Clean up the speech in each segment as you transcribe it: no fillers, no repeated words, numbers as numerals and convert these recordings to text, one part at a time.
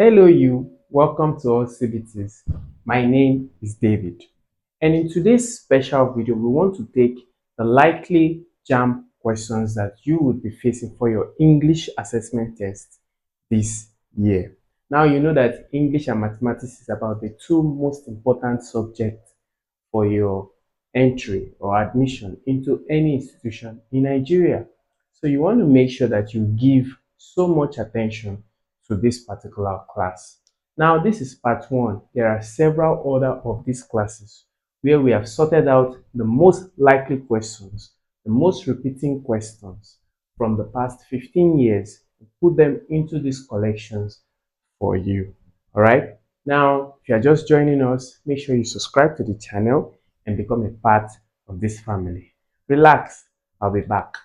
Hello you, welcome to AllCBTs. My name is David, and in today's special video we want to take the likely JAMB questions that you would be facing for your English assessment test this year. Now you know that English and mathematics is about the two most important subjects for your entry or admission into any institution in Nigeria. So you want to make sure that you give so much attention to this particular class. Now this is part one. There are several other of these classes where we have sorted out the most likely questions, the most repeating questions from the past 15 years and put them into these collections for you. All right. Now, if you are just joining us, make sure you subscribe to the channel and become a part of this family. Relax. I'll be back.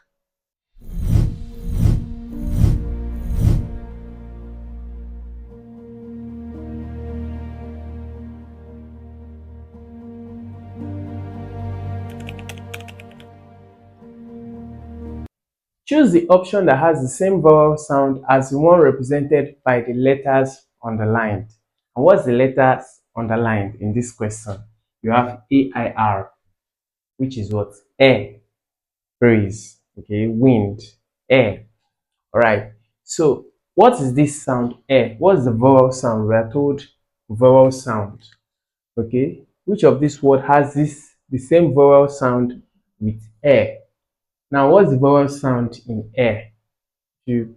Choose the option that has the same vowel sound as the one represented by the letters underlined. And what's the letters underlined in this question? You have AIR, which is what? Air, breeze, okay, wind, air. All right. So what is this sound? Air. What's the vowel sound? We are told vowel sound. Okay. Which of this word has the same vowel sound with air? Now, what's the vowel sound in air? If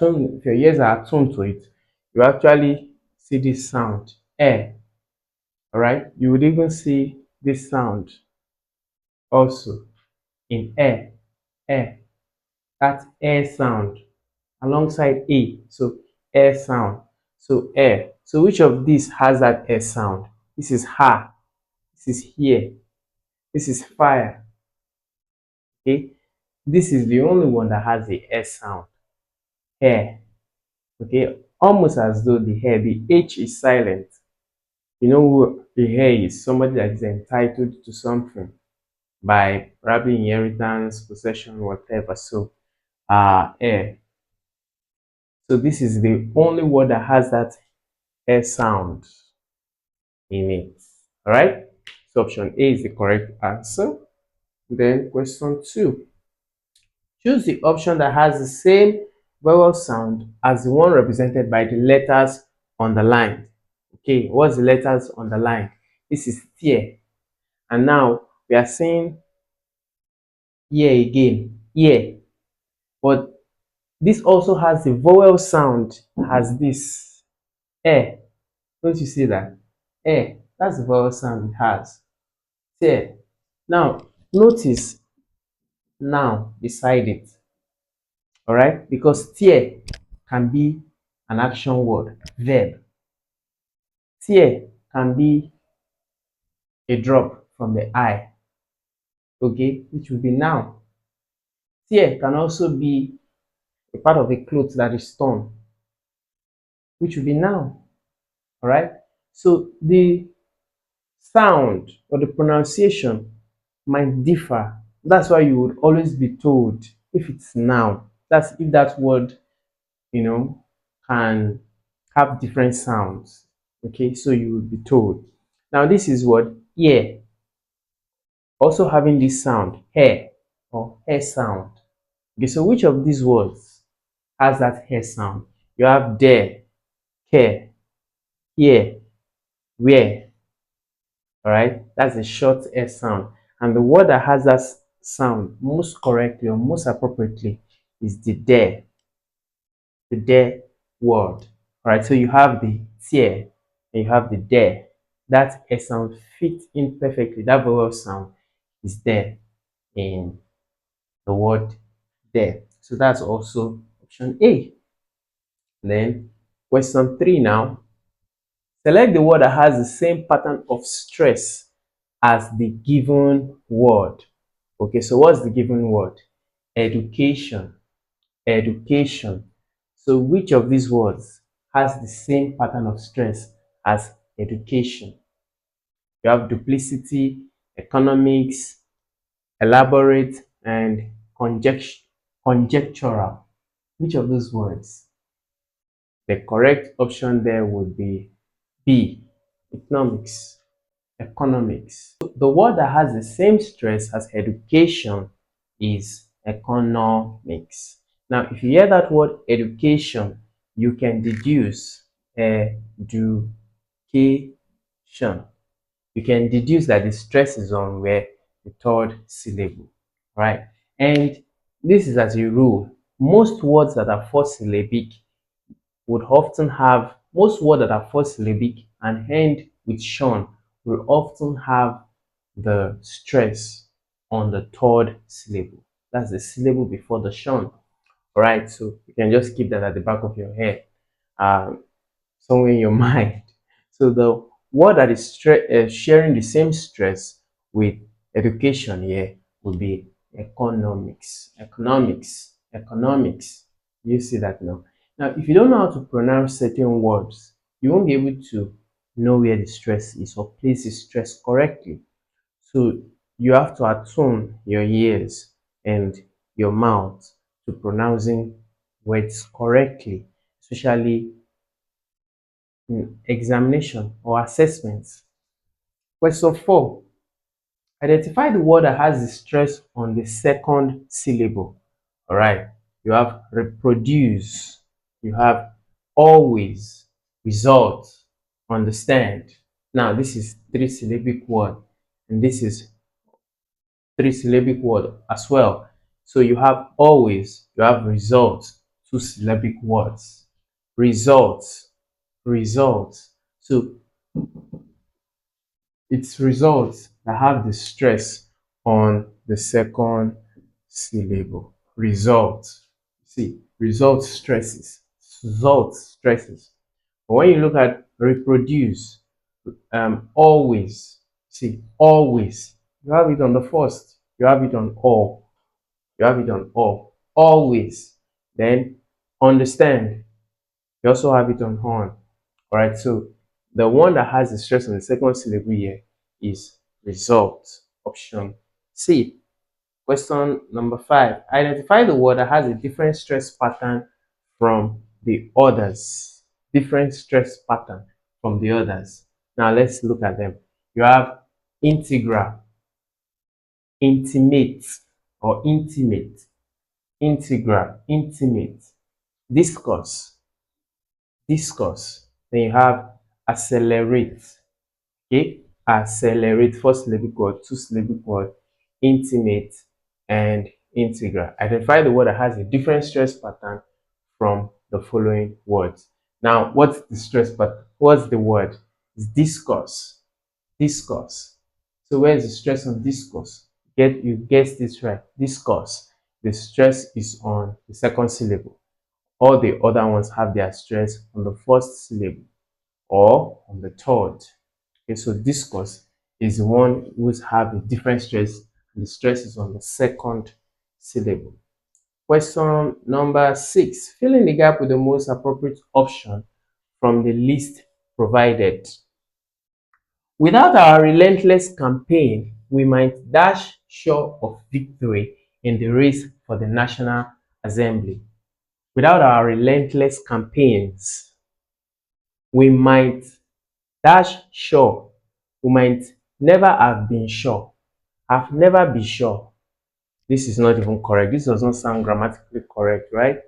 your ears are attuned to it, you actually see this sound, air. All right. You would even see this sound also in air, air. That air sound alongside a. So air sound. So air. So which of these has that air sound? This is ha. This is here. This is fire. Okay. This is the only one that has the air sound. Hair. Okay. Almost as though the H is silent. You know who the hair is? Somebody that is entitled to something by probably inheritance, possession, whatever. So air. So this is the only word that has that air sound in it. All right. So option A is the correct answer. Then question 2. Choose the option that has the same vowel sound as the one represented by the letters underlined. Okay, what's the letters underlined? This is tear. And now we are saying here again, here. But this also has the vowel sound as this. Eh. Don't you see that? Eh. That's the vowel sound it has. Tear. Now, notice now beside it. Alright? Because tear can be an action word, verb. Tear can be a drop from the eye, okay, which will be noun. Tear can also be a part of a cloth that is torn, which will be noun. Alright? So the sound or the pronunciation might differ. That's why you would always be told if it's noun. That's if that word, can have different sounds. Okay, so you will be told. Now this is what ear, also having this sound, hair or hair sound. Okay, so which of these words has that hair sound? You have there, care, here, where. All right, that's a short S sound. And the word that has that sound most correctly or most appropriately is the there word. All right, so you have the tear and you have the there. That S sound fits in perfectly. That vowel sound is there in the word there. So that's also option A. Then question 3 now. Select the word that has the same pattern of stress as the given word. Okay, so what's the given word? Education. Education. So which of these words has the same pattern of stress as education? You have duplicity, economics, elaborate, and conjectural. Which of those words? The correct option there would be B, economics. Economics. The word that has the same stress as education is economics. Now, if you hear that word education, you can deduce education. You can deduce that the stress is on where the third syllable, right? And this is as a rule. Most words that are four syllabic would often have, most words that are four syllabic and end with shun will often have the stress on the third syllable. That's the syllable before the shun. All right, so you can just keep that at the back of your head, somewhere in your mind. So the word that is sharing the same stress with education here would be economics. Economics. Economics. You see that now? Now, if you don't know how to pronounce certain words, you won't be able to know where the stress is or place the stress correctly. So you have to attune your ears and your mouth to pronouncing words correctly, especially in examination or assessments. Question 4. Identify the word that has the stress on the second syllable. All right. You have reproduce. You have always, result, understand. Now, this is three syllabic word, and this is three syllabic word as well. So you have always, you have result, two syllabic words. Results, results. So it's results that have the stress on the second syllable. Result. See, result stresses. Result stresses. But when you look at reproduce, always, see, always, you have it on the first, you have it on all, you have it on all, always. Then understand, you also have it on on. All right, so the one that has the stress on the second syllable here is result, option C. Question number 5. Identify the word that has a different stress pattern from the others. Different stress pattern from the others. Now let's look at them. You have integral, intimate or intimate, integral, intimate, discourse, discourse. Then you have accelerate. Okay, accelerate, first syllabic word, two syllabic word, intimate, and integral. Identify the word that has a different stress pattern from the following words. Now, what's the stress pattern? What's the word? It's discourse. Discourse. So where is the stress on discourse? You guessed this right. Discourse. The stress is on the second syllable. All the other ones have their stress on the first syllable or on the third. Okay, so discourse is the one who have a different stress, and the stress is on the second syllable. Question number 6. Fill in the gap with the most appropriate option from the list provided. Without our relentless campaign, we might dash short of victory in the race for the National Assembly. Without our relentless campaigns, we might dash sure. We might never have been sure. Have never been sure. This is not even correct. This does not sound grammatically correct, right?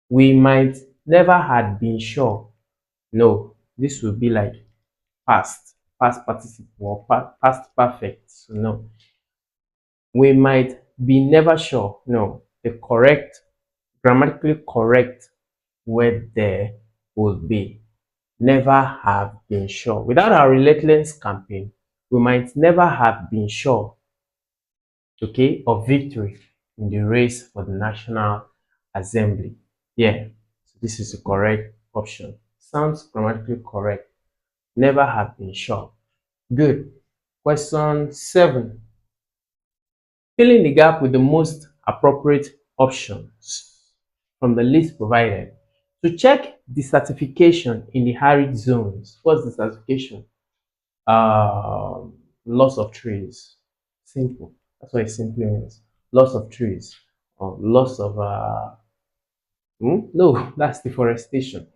We might never had been sure. No, this will be like past participle or past perfect. So no. We might be never sure. No, the correct, grammatically correct word there would be never have been sure. Without our relentless campaign, we might never have been sure, okay, of victory in the race for the National Assembly. Yeah, so this is the correct option. Sounds grammatically correct. Never have been sure. Good. Question 7. Fill in the gap with the most appropriate options from the list provided. To check desertification in the arid zones. What's desertification? Loss of trees. Simple. That's what it simply means. Loss of trees or loss of No, that's deforestation.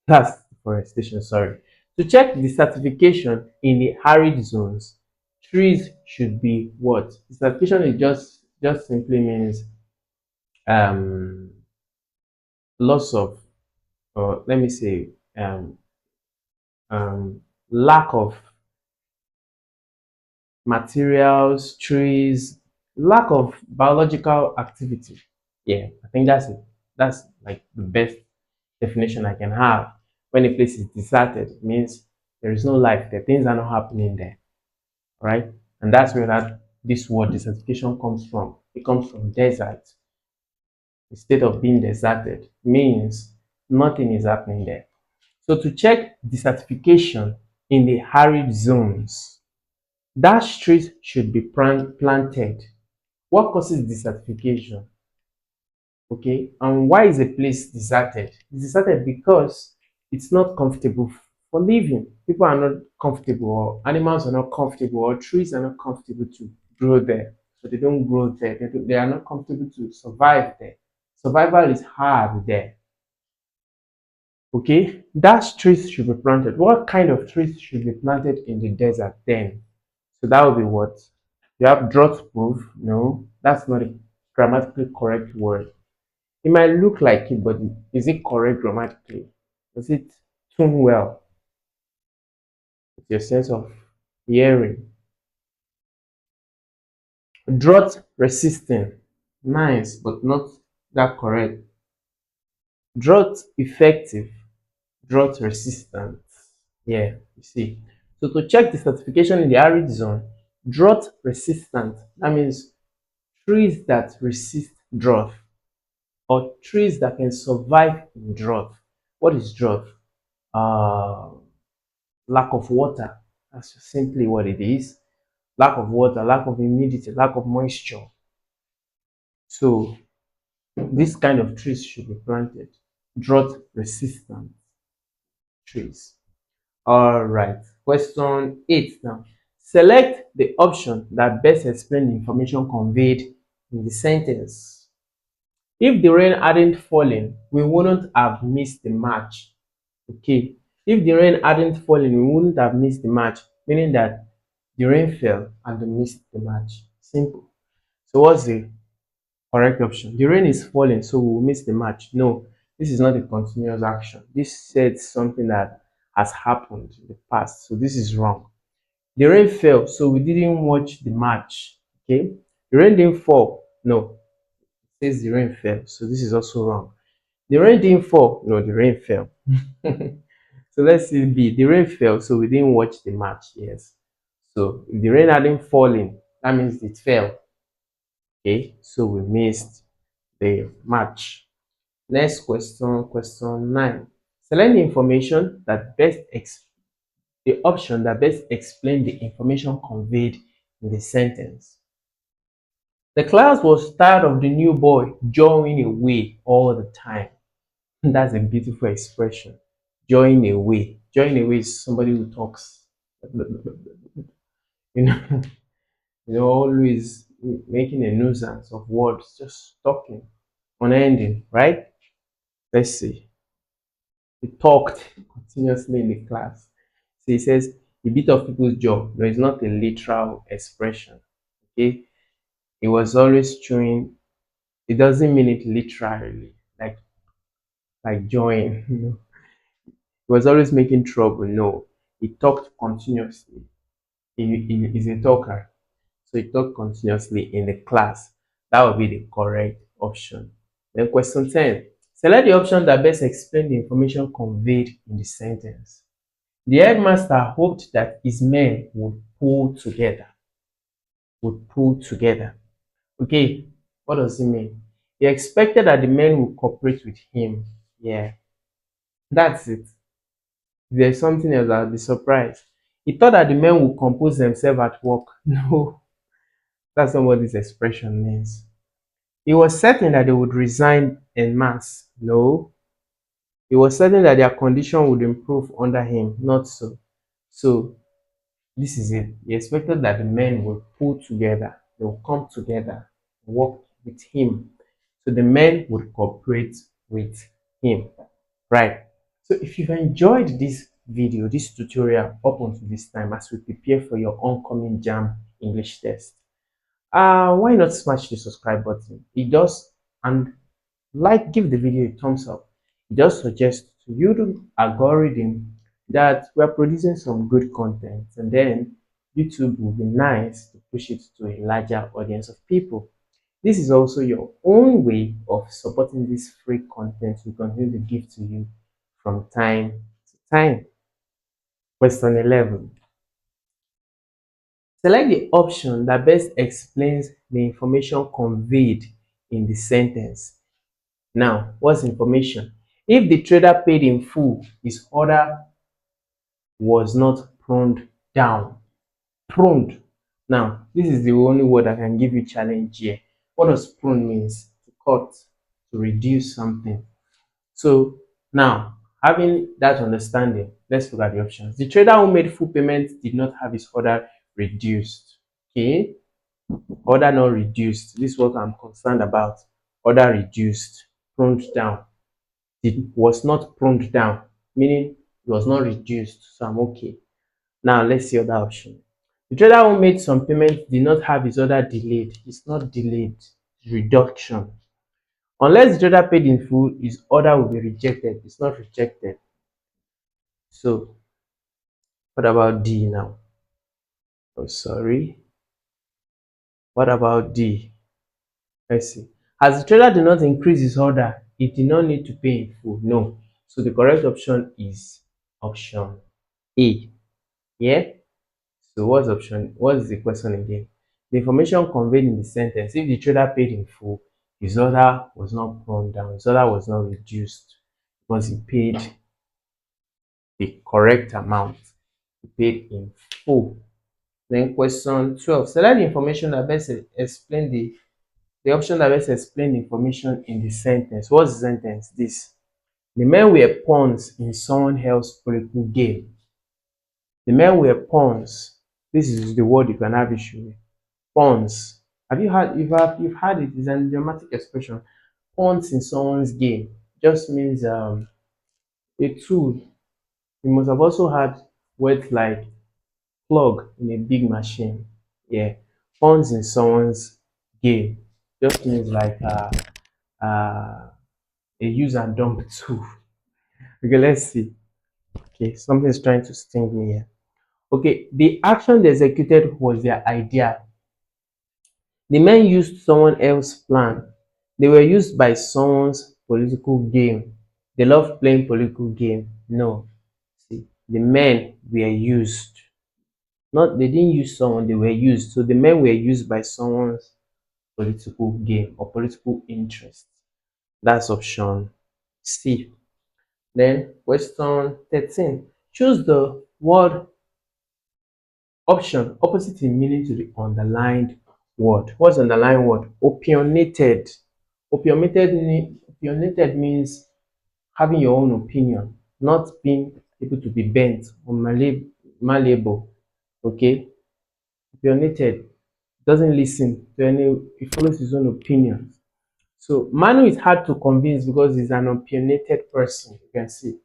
That's deforestation, sorry. To check the certification in the arid zones, trees should be what? The certification is just simply means um loss of, or let me say, lack of materials, trees, lack of biological activity. Yeah, I think that's it. That's like the best definition I can have. When a place is deserted, it means there is no life there. Things are not happening there, right? And that's where this word desertification comes from. It comes from desert. The state of being deserted means nothing is happening there. So to check desertification in the arid zones, that trees should be planted. What causes desertification? Okay, and why is a place deserted? It's deserted because it's not comfortable for living. People are not comfortable, or animals are not comfortable, or trees are not comfortable to grow there. So they don't grow there. They are not comfortable to survive there. Survival is hard there. Okay, that trees should be planted. What kind of trees should be planted in the desert then? So that would be what? You have drought proof? No, that's not a grammatically correct word. It might look like it, but is it correct grammatically? Does it tune well with your sense of hearing? Drought resistant. Nice, but not that correct. Drought effective. Drought resistant. Yeah, you see. So to check the certification in the arid zone, drought resistant. That means trees that resist drought, or trees that can survive in drought. What is drought? Uh, Lack of water. That's simply what it is. Lack of water, lack of humidity, lack of moisture. So this kind of trees should be planted. Drought resistant trees. All right. Question 8 now. Select the option that best explains the information conveyed in the sentence. If the rain hadn't fallen, we wouldn't have missed the match. Okay. If the rain hadn't fallen, we wouldn't have missed the match, meaning that the rain fell and they missed the match. Simple. So what's the correct option? The rain is falling, so we will miss the match. No, this is not a continuous action. This said something that has happened in the past. So this is wrong. The rain fell, so we didn't watch the match. Okay. The rain didn't fall. No, it says the rain fell. So this is also wrong. The rain didn't fall. No, the rain fell. So let's see B. The rain fell, so we didn't watch the match. Yes. So if the rain hadn't fallen, that means it fell. Okay, so we missed the match. Next question, question 9. Select the information that the option that best explain the information conveyed in the sentence. The class was tired of the new boy jawing away all the time. That's a beautiful expression. Jawing away. Jawing away is somebody who talks. You know, always making a nuisance of words, just talking, unending, right? Let's see. He talked continuously in the class. So he says, he bit off people's jaw. No, it's not a literal expression. Okay? He was always chewing. It doesn't mean it literally, like jawing. He was always making trouble. No. He talked continuously. He is a talker. So he talked continuously in the class. That would be the correct option. Then question 10. Select the option that best explains the information conveyed in the sentence. The headmaster hoped that his men would pull together. Would pull together. Okay, what does it mean? He expected that the men would cooperate with him. Yeah, that's it. If there's something else, I'll be surprised. He thought that the men would compose themselves at work. No, that's not what this expression means. He was certain that they would resign en masse. No, he was certain that their condition would improve under him. Not so. So this is it. He expected that the men would pull together, they would come together, work with him. So the men would cooperate with him, right? So if you've enjoyed this video, this tutorial up until this time as we prepare for your oncoming JAMB English test, why not smash the subscribe button? It does, and give the video a thumbs up. It does suggest to YouTube algorithm that we're producing some good content, and then YouTube will be nice to push it to a larger audience of people. This is also your own way of supporting this free content we continue to give to you from time to time. Question 11. Select the option that best explains the information conveyed in the sentence. Now, what's information? If the trader paid in full, his order was not pruned down. Pruned. Now, this is the only word I can give you challenge here. What does prune means? To cut, to reduce something. So now, having that understanding, let's look at the options. The trader who made full payment did not have his order reduced. Okay, order not reduced. This is what I'm concerned about. Order reduced, pruned down. It was not pruned down, meaning it was not reduced. So I'm okay. Now let's see other option. The trader who made some payment did not have his order delayed. It's not delayed, it's reduction. Unless the trader paid in full, his order will be rejected. It's not rejected. So what about D now? Oh, sorry. What about D? Let's see. As the trader did not increase his order, he did not need to pay in full. No. So the correct option is option A. Yeah? So what's the question again? The information conveyed in the sentence. If the trader paid in full, his order was not pruned down, his order was not reduced because he paid the correct amount. He paid in full. Then question 12. Select the information that best explain the option that best explain the information in the sentence. What's the sentence? This. The men were pawns in someone else's political game. The men were pawns. This is the word you can have issue with. Pawns. Have you had you've had it? It's an idiomatic expression. Pawns in someone's game just means a tool. You must have also had words like plug in a big machine. Yeah. Pawns in someone's game just means like uh, a use and dump tool. Okay, let's see. Okay, something is trying to sting me here. Okay, the action they executed was their idea. The men used someone else's plan. They were used by someone's political game. They love playing political game. No. See, the men were used. Not they didn't use someone, they were used. So the men were used by someone's political game or political interest. That's option C. Then question 13. Choose the word option opposite in meaning to the underlined word. What's the underlined word? Opinionated. Opinionated means having your own opinion, not being able to be bent or malleable. Okay? Opinionated doesn't listen to any, he follows his own opinion. So Manu is hard to convince because he's an opinionated person. You can see.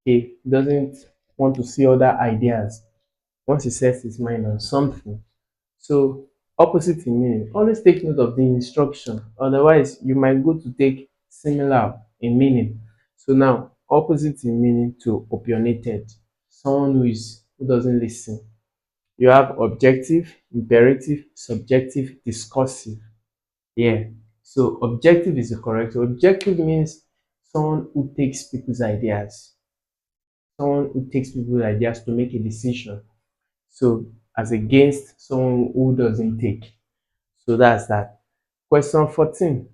Okay, he doesn't want to see other ideas once he sets his mind on something. So opposite in meaning. Always take note of the instruction. Otherwise, you might go to take similar in meaning. So now, opposite in meaning to opinionated. Someone who doesn't listen. You have objective, imperative, subjective, discursive. Yeah. So objective is the correct. Objective means someone who takes people's ideas. Someone who takes people's ideas to make a decision. So as against someone who doesn't take. So that's that. Question 14.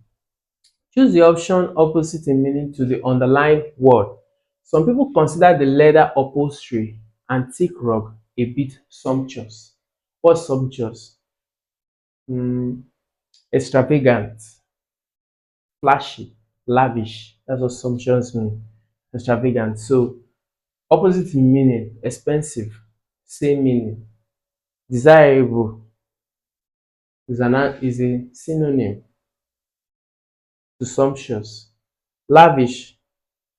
Choose the option opposite in meaning to the underlined word. Some people consider the leather upholstery and thick rug a bit sumptuous. What's sumptuous? Extravagant, flashy, lavish. That's what sumptuous means. Extravagant. So opposite in meaning, expensive, same meaning. Desirable is a synonym to sumptuous. Lavish,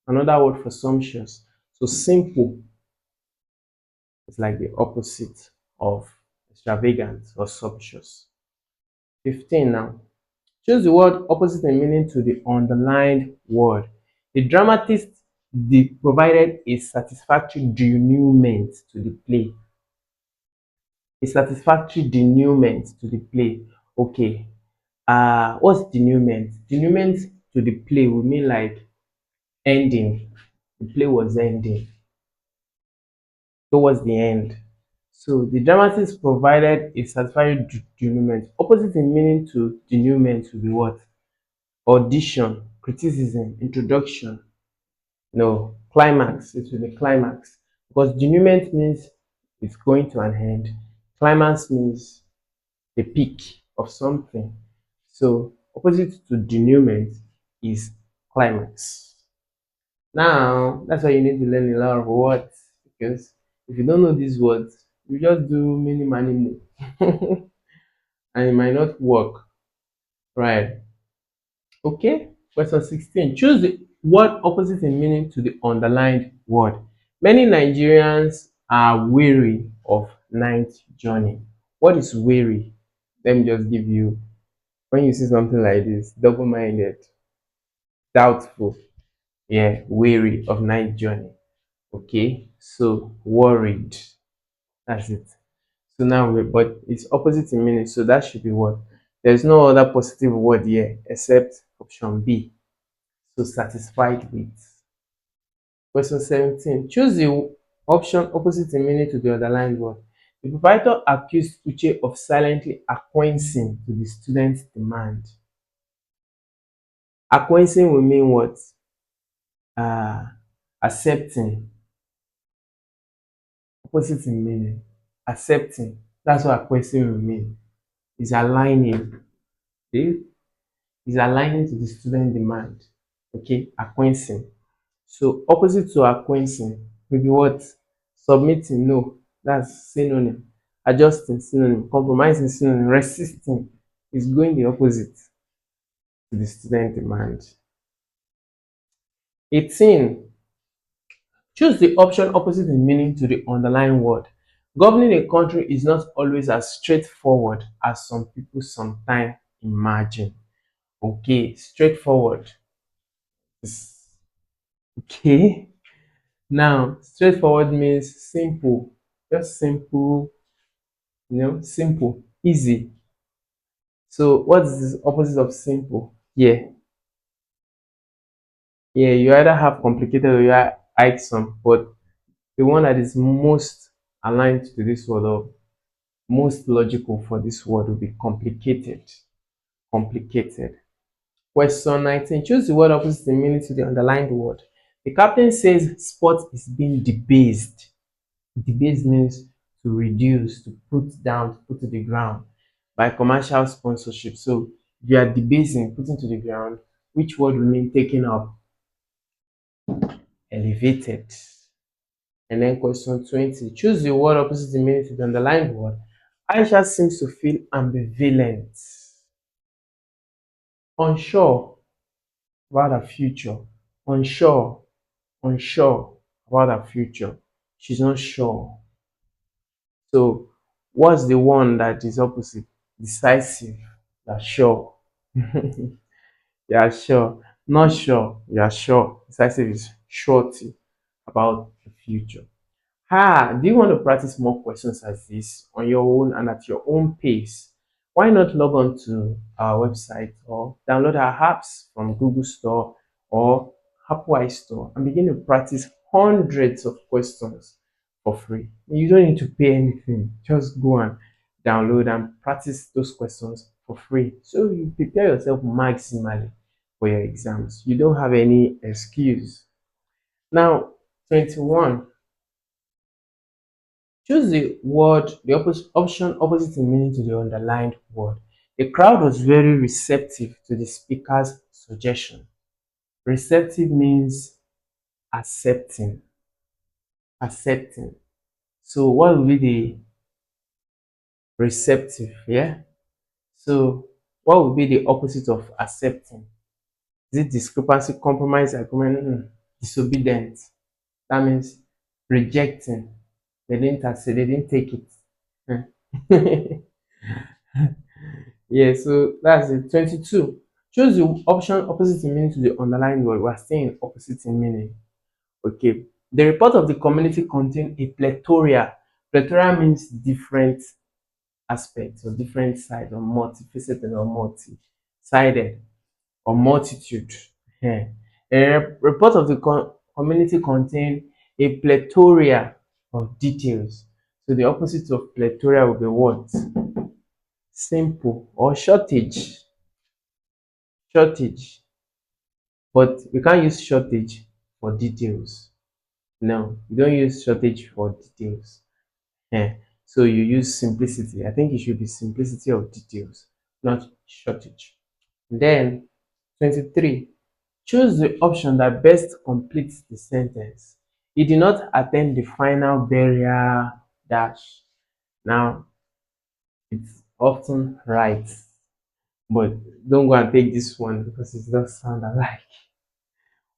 another word for sumptuous. So simple is like the opposite of extravagant or sumptuous. 15 now. Choose the word opposite in meaning to the underlined word. The dramatist provided a satisfactory denouement to the play. A satisfactory denouement to the play. Okay. What's denouement? Denouement to the play would mean like ending. The play was ending towards the end. So the dramatist provided a satisfactory denouement. Opposite in meaning to denouement would be what? Audition, criticism, introduction. No, climax. It will be climax. Because denouement means it's going to an end. Climax means the peak of something. So opposite to denouement is climax. Now, that's why you need to learn a lot of words, because if you don't know these words, you just do many, many more. And it might not work. Right. Okay. Question 16. Choose the word opposite in meaning to the underlined word. Many Nigerians are weary of night journey. What is weary? Let me just give you, when you see something like this, double-minded, doubtful, yeah, weary of night journey. Okay, so worried. That's it. So now but it's opposite in meaning, so that should be what? There's no other positive word here except option B. So satisfied with. Question 17. Choose the option opposite in meaning to the underlined word. The proprietor accused Uche of silently acquiescing to the student's demand. Acquiescing will mean what? Uh, Accepting. Opposite in meaning. Accepting. That's what acquiescing will mean. Is aligning. See? Is aligning to the student demand. Okay, acquiescing. So opposite to acquiescing will be what? Submitting, no, that's synonym. Adjusting, synonym. Compromising, synonym. Resisting is going the opposite to the student demand. 18. Choose the option opposite in meaning to the underlying word. Governing a country is not always as straightforward as some people sometimes imagine. Okay, straightforward. Okay. Now, straightforward means simple, just simple, simple, easy. So, what is the opposite of simple? Yeah, yeah, you either have complicated or you have irksome, but the one that is most aligned to this word or most logical for this word will be complicated. Complicated. Question 19. Choose the word opposite in meaning to the underlined word. The captain says sport is being debased. Debase means to reduce, to put down, to put to the ground by commercial sponsorship. So if you are debasing, putting to the ground, which word will mean taken up? Elevated. And then question 20. Choose the word opposite the meaning to the underlined word. Aisha seems to feel ambivalent, unsure about her future. Unsure, unsure about her future. She's not sure. So what's the one that is opposite? Decisive. You're sure. You're sure. Not sure. You're sure. Decisive is surety about the future. Do you want to practice more questions as this on your own and at your own pace? Why not log on to our website or download our apps from Google Store or Apple iStore and begin to practice hundreds of questions for free. You don't need to pay anything. Just go and download and practice those questions for free. So you prepare yourself maximally for your exams. You don't have any excuse. Now, 21. Choose the word, the option opposite in meaning to the underlined word. The crowd was very receptive to the speaker's suggestion. Receptive means accepting. Accepting. So what will be the receptive? Yeah. So what would be the opposite of accepting? Is it discrepancy, compromise, agreement? Disobedient. That means rejecting. They didn't accept, they didn't take it. Yeah, so that's it. 22. Choose the option opposite in meaning to the underlying word. We're staying opposite in meaning. Okay. The report of the community contained a plethora. Plethora means different aspects or different sides or multifaceted or multi-sided or multitude. Yeah. A report of the community contained a plethora of details. So the opposite of plethora will be what? Simple or shortage. Shortage. But we can't use shortage for details. No, you don't use shortage for details. Yeah. So you use simplicity. I think it should be simplicity of details, not shortage. Then 23. Choose the option that best completes the sentence. He did not attend the final burial dash. Now, it's often right, but don't go and take this one because it does sound alike.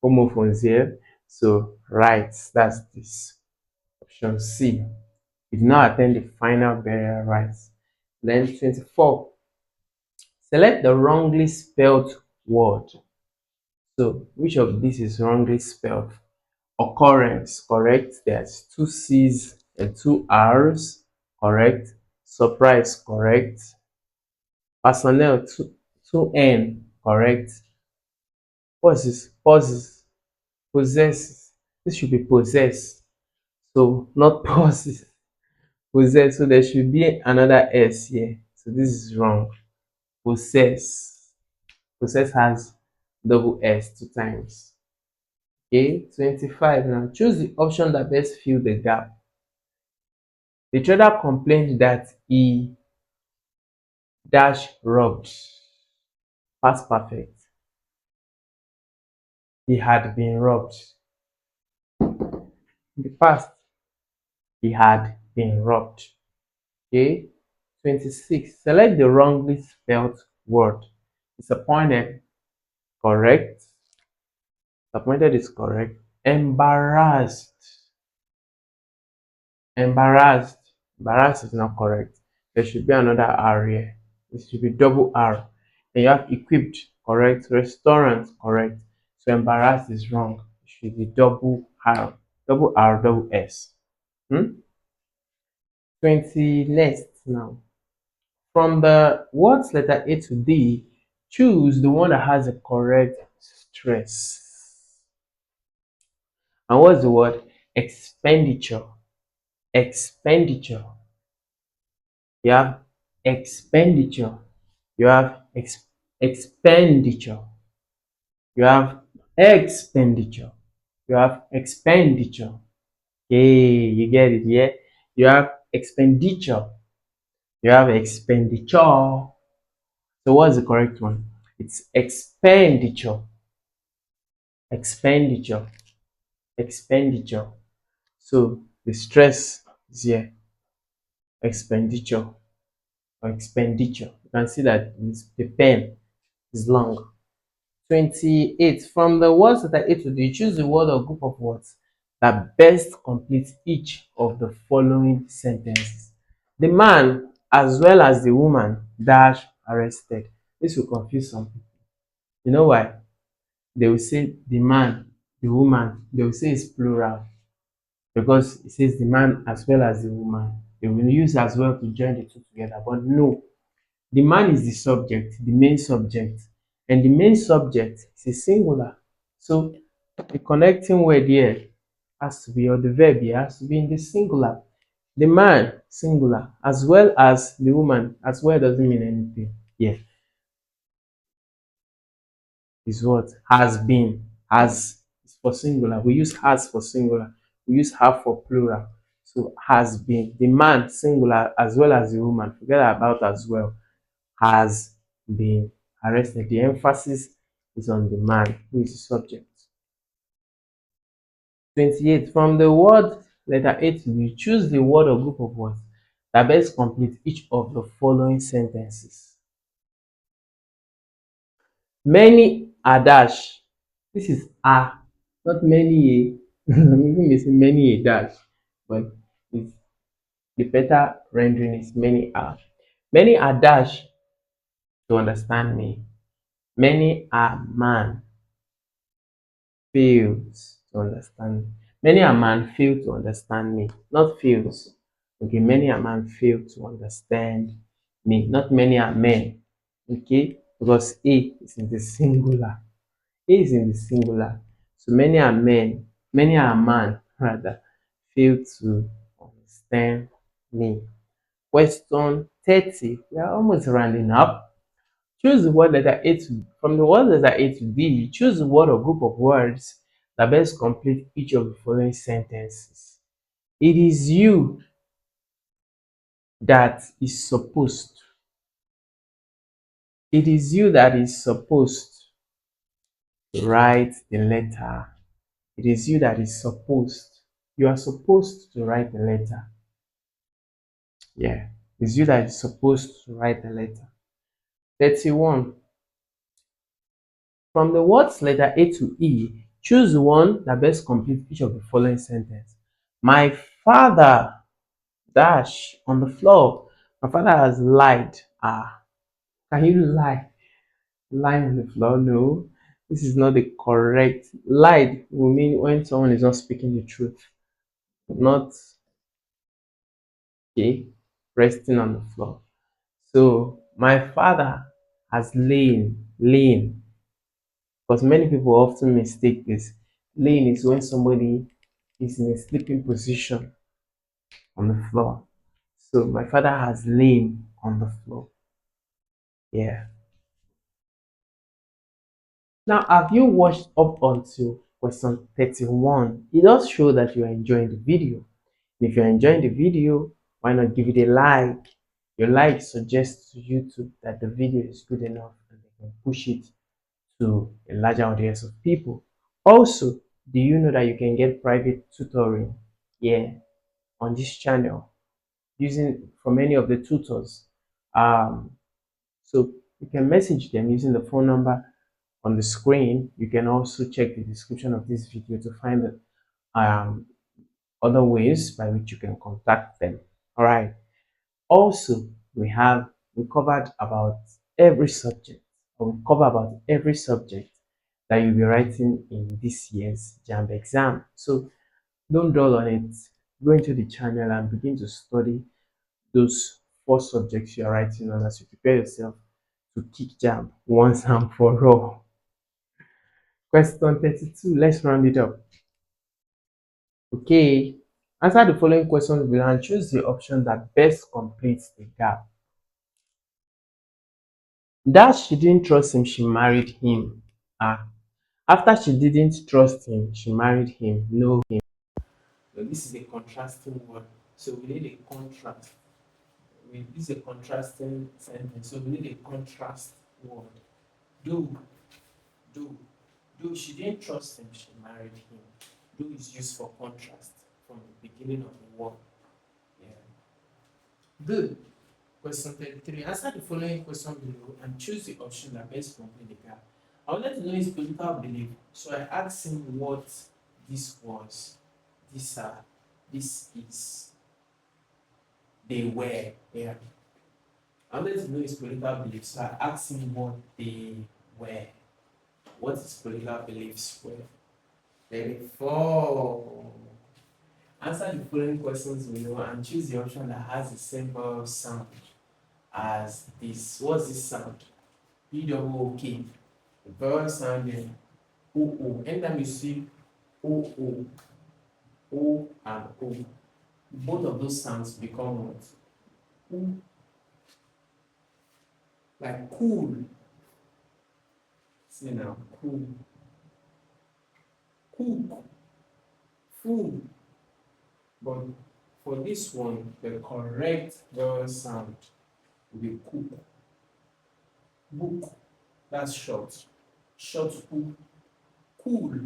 Homophones here. So, right, that's this. Option C. He did not attend the final burial rites. Then 24. Select the wrongly spelled word. So, which of these is wrongly spelled? Occurrence, correct. There's two C's and two R's, correct. Surprise, correct. Personnel, two N, correct. Pauses, possesses. This should be possess. So not pauses, possess. So there should be another S here. So this is wrong. Possess. Possess has double S two times. Okay, 25 now. Choose the option that best fill the gap. The trader complained that he dash robbed. Past perfect. He had been robbed. In the past, he had been robbed. Okay. 26. Select the wrongly spelled word. Disappointed. Correct. Disappointed is correct. Embarrassed. Embarrassed. Embarrassed is not correct. There should be another R here. It should be double R. And you have equipped, correct. Restaurant, correct. So embarrassed is wrong. It should be double R. Double R, double S. 20 next now. From the words letter A to D, choose the one that has a correct stress. And what's the word? Expenditure. Expenditure. You have expenditure. You have expenditure. You have expenditure. You have expenditure. Okay, you get it, yeah? You have expenditure. You have expenditure. So what's the correct one? It's expenditure. Expenditure. Expenditure. So the stress is here. Expenditure or expenditure. You can see that the pen is long. 28. From the words that are A to D, choose the word or group of words that best complete each of the following sentences. The man as well as the woman dash arrested. This will confuse some people. You know why? They will say the man, the woman, they will say it's plural because it says the man as well as the woman. They will use as well to join the two together, but no, the man is the subject, the main subject, and the main subject is a singular. So the connecting word here has to be, or the verb here has to be in the singular. The man, singular, as well as the woman, as well doesn't mean anything. Yeah, is what? Has been. Has is for singular. We use has for singular. We use have for plural. So has been. The man, singular, as well as the woman. Forget about as well. Has been arrested. The emphasis is on the man who is the subject. 28. From the word letter A to B, choose the word or group of words that best complete each of the following sentences. Many A dash. This is a, not many a. I'm even missing many a dash, but it's, the better rendering is many a. Many a dash to understand me. Many a man fails to understand me. Many a man fail to understand me, not fails. Okay, many a man fail to understand me, not many a men. Okay, because A is in the singular. A is in the singular. So many are men, many are man rather, fail to understand me. Question 30. We are almost rounding up. Choose the word letter A to from the word letter A to D. Choose the word or group of words that best complete each of the following sentences. It is you that is supposed. It is you that is supposed to write the letter. It is you that is supposed. You are supposed to write the letter. Yeah. It's you that is supposed to write the letter. 31. From the words letter A to E, choose one that best completes each of the following sentences. My father dash on the floor. My father has lied. Ah, can you lie? Lie on the floor? No. This is not the correct. Lied will mean when someone is not speaking the truth, not okay, resting on the floor. So my father has lain, because many people often mistake this. Laying is when somebody is in a sleeping position on the floor. So my father has lain on the floor. Yeah. Now, have you watched up until question 31? It does show that you are enjoying the video. And if you're enjoying the video, why not give it a like? Your like suggests to YouTube that the video is good enough and they can push it to a larger audience of people. Also, do you know that you can get private tutoring here on this channel using from any of the tutors? Um, so you can message them using the phone number on the screen. You can also check the description of this video to find the other ways by which you can contact them. All right. Also, we covered about every subject, or we cover about every subject that you'll be writing in this year's JAMB exam. So don't dwell on it. Go into the channel and begin to study those four subjects you're writing on as you prepare yourself to kick JAMB once and for all. Question 32. Let's round it up. Okay. Answer the following questions below and choose the option that best completes the gap. That she didn't trust him, she married him. Ah, after she didn't trust him, she married him. No, him. So this is a contrasting word. So we need a contrast. This is a contrasting sentence. So we need a contrast word. Do, do, do. She didn't trust him, she married him. Do is used for contrast from the beginning of the word. Yeah. Good. Question 33. Answer the following question below and choose the option that best complete the gap. I wanted to know his political belief, so I asked him what this was. These are, this is, they were. Yeah. I wanted to know his political beliefs, so I asked him what they were. What his political beliefs were. 34. Answer the following questions below and choose the option that has the same vowel sound as this. What's this sound? P-double-O-K. The vowel sound in O-O. Anytime you see O-O, O and O, both of those sounds become what? O. Like cool. See now, cool. Cook. Food. But for this one, the correct vowel sound will be cook. Book. That's short. Short cook. Cool.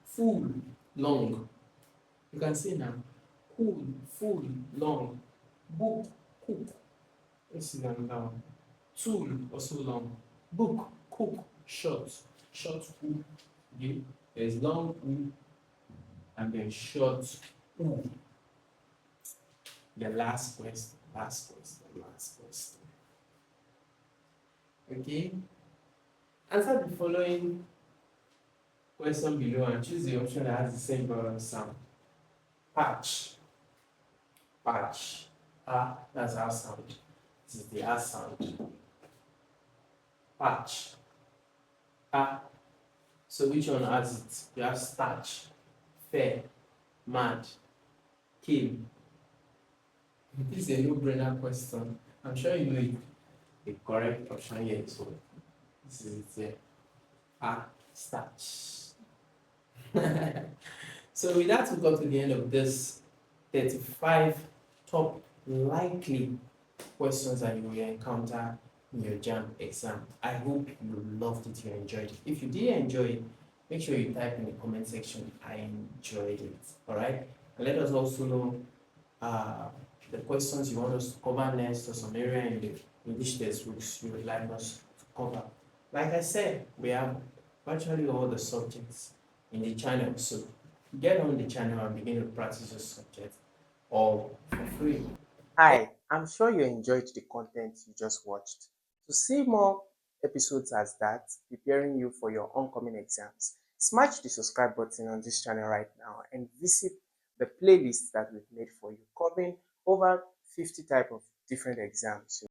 Full. Long. You can see now. Cool. Full. Long. Book. Cook. Let's see that now. Tool. Also long. Book. Cook. Short. short U. Okay? There's long U and then short U. The last question, last question, last question. Okay? Answer the following question below and choose the option that has the same vowel sound. Patch. Patch. Ah, that's our sound. This is the R sound. Patch. Ah. So which one has it? You have starch, fair, mad, kill. This is a no-brainer question. I'm sure you know it. The correct option here. So this is it here. Ah, starch. So with that, we got to the end of this 35 top likely questions that you will encounter in your JAMB exam. I hope you loved it, you enjoyed it. If you did enjoy it, make sure you type in the comment section, I enjoyed it. All right. And let us also know the questions you want us to cover next, or some area in the English textbooks you would like us to cover. Like I said, we have virtually all the subjects in the channel, so get on the channel and begin to practice your subject all for free. Hi, I'm sure you enjoyed the content you just watched. To see more episodes as that, preparing you for your oncoming exams, smash the subscribe button on this channel right now and visit the playlist that we've made for you, covering over 50 types of different exams.